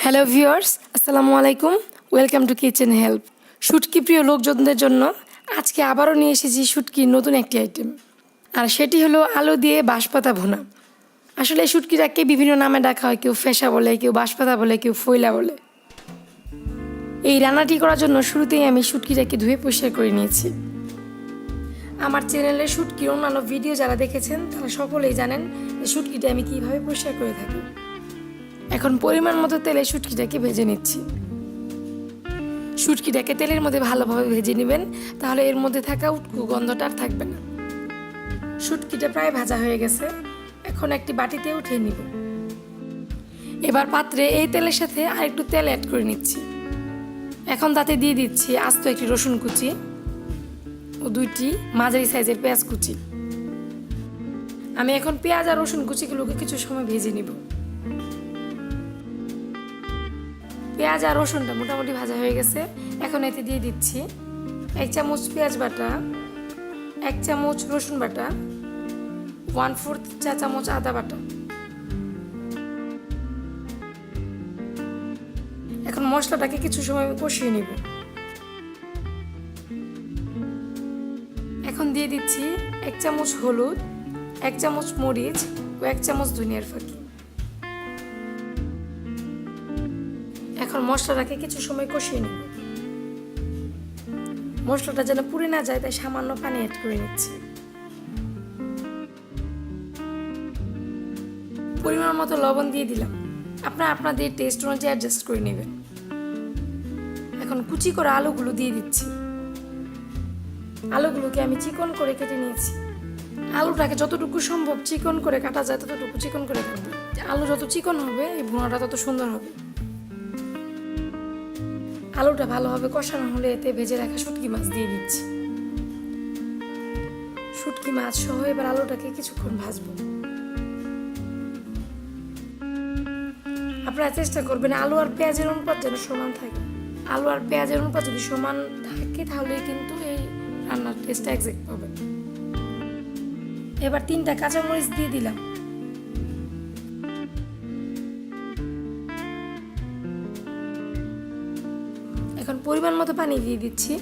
Hello viewers, আসসালামু আলাইকুম। Welcome to kitchen help. শুটকি প্রিয় লোকজনদের জন্য আজকে আবারও নিয়ে এসেছি শুটকির নতুন একটি আইটেম, আর সেটি হলো আলু দিয়ে বাঁশপাতা ভুনা। আসলে এই শুটকিটাকে বিভিন্ন নামে ডাকা হয়, কেউ ফেসা বলে, কেউ বাঁশপাতা বলে, কেউ ফয়লা বলে। এই রান্নাটি করার জন্য শুরুতেই আমি শুটকিটাকে ধুয়ে পরিষ্কার করে নিয়েছি। আমার চ্যানেলে শুটকির অন্যান্য ভিডিও যারা দেখেছেন তারা সকলেই জানেন যে শুটকিটা আমি কীভাবে পরিষ্কার করে থাকি। এখন পরিমাণ মতো তেলে শুটকিটাকে ভেজে নিচ্ছি। শুটকিটাকে তেলের মধ্যে ভালোভাবে ভেজে নেবেন, তাহলে এর মধ্যে থাকা উটকো গন্ধটা আর থাকবে না। শুটকিটা প্রায় ভাজা হয়ে গেছে, এখন একটি বাটিতে উঠিয়ে নিব। এবার পাত্রে এই তেলের সাথে আর একটু তেল অ্যাড করে নিচ্ছি। এখন তাতে দিয়ে দিচ্ছি আস্ত একটি রসুন কুচি ও 2টি মাঝারি সাইজের পেঁয়াজ কুচি। আমি এখন পেঁয়াজ আর রসুন কুচিগুলোকে কিছু সময় ভেজে নিব। পেঁয়াজ আর রসুনটা মোটামুটি ভাজা হয়ে গেছে, এখন এতে দিয়ে দিচ্ছি 1 চামচ পেঁয়াজ বাটা, 1 চামচ রসুন বাটা, 1/4 চা চামচ আদা বাটা। এখন মশলাটাকে কিছু সময় কষিয়ে নিব। এখন দিয়ে দিচ্ছি 1 চামচ হলুদ, 1 চামচ মরিচ ও 1 চামচ ধনিয়ার ফাঁকি। এখন মশলাটাকে কিছু সময় কষিয়ে নিব। মশলাটা যেন পুড়ে না যায় তাই সামান্য পানি অ্যাড করে নিচ্ছি। পরিমাণ মতো লবণ দিয়ে দিলাম, আপনারা আপনাদের টেস্ট অনুযায়ী অ্যাডজাস্ট করে নেবেন। এখন কুচি করা আলুগুলো দিয়ে দিচ্ছি। আলুগুলোকে আমি চিকন করে কেটে নিয়েছি। আলুটাকে যতটুকু সম্ভব চিকন করে কাটা যায় ততটুকু চিকন করে কাটবে। আলু যত চিকন হবে এই ভুনাটা তত সুন্দর হবে। আলুটা ভালোভাবে কষানো হলে এতে ভেজে রাখা শুটকি মাছ দিয়ে দিচ্ছি। শুটকি মাছ সহ এবার আলুটাকে কিছুক্ষণ ভাজবো। আপনারা চেষ্টা করবেন আলু আর পেঁয়াজের অনুপাত যেন সমান থাকে। আলু আর পেঁয়াজের অনুপাত যদি সমান থাকে তাহলে কিন্তু এই রান্নার টেস্টটা এক্সাক্ট পাবেন। এবার 3টা কাঁচামরিচ দিয়ে দিলাম। এখন পরিমাণ মতো পানি দিয়ে দিচ্ছি।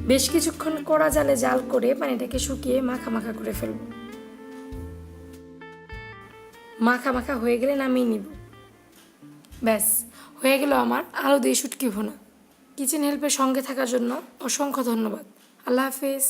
বেশ কিছুক্ষণ কড়া জালে জাল করে পানিটাকে শুকিয়ে মাখা মাখা করে ফেলব। মাখা মাখা হয়ে গেলে নামিয়ে নিব। ব্যাস হয়ে গেল আমার আলু দিয়ে শুটকি ভুনা। কিচেন হেল্পের সঙ্গে থাকার জন্য অসংখ্য ধন্যবাদ। আল্লাহ হাফেজ।